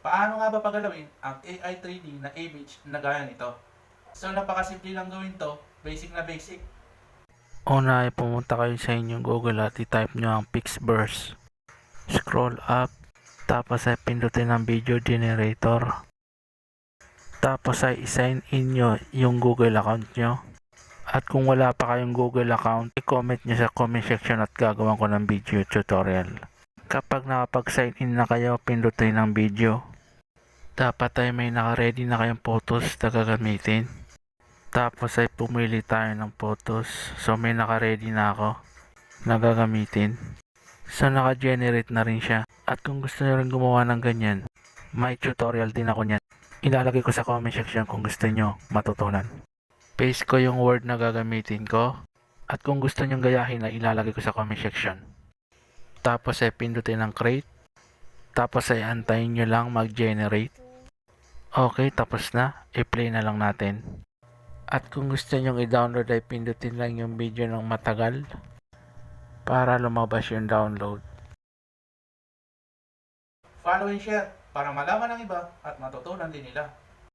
Paano nga ba pagalawin ang AI 3D na image na gaya nito? So napakasimple lang gawin to, basic na basic. Una ay pumunta kayo sa inyong Google at i-type nyo ang Pixburst. Scroll up, tapos ay pindutin ang video generator. Tapos ay i-sign in nyo yung Google account nyo. At kung wala pa kayong Google account, i-comment nyo sa comment section at gagawan ko ng video tutorial. Kapag nakapag-sign in na kayo, pindutin ang video. Dapat ay may naka-ready na kayong photos na gagamitin. Tapos ay pumili tayo ng photos. So may naka-ready na ako na gagamitin. So naka-generate na rin siya. At kung gusto nyo rin gumawa ng ganyan, may tutorial din ako niyan. Ilalagay ko sa comment section kung gusto nyo matutunan. Paste ko yung word na gagamitin ko. At kung gusto nyo gayahin ay ilalagay ko sa comment section. Tapos ay pindutin ang create. Tapos ay antayin nyo lang mag-generate. Okay, tapos na. I-play na lang natin. At kung gusto nyong i-download ay pindutin lang yung video ng matagal para lumabas yung download. Follow and share para malaman ng iba at matutunan din nila.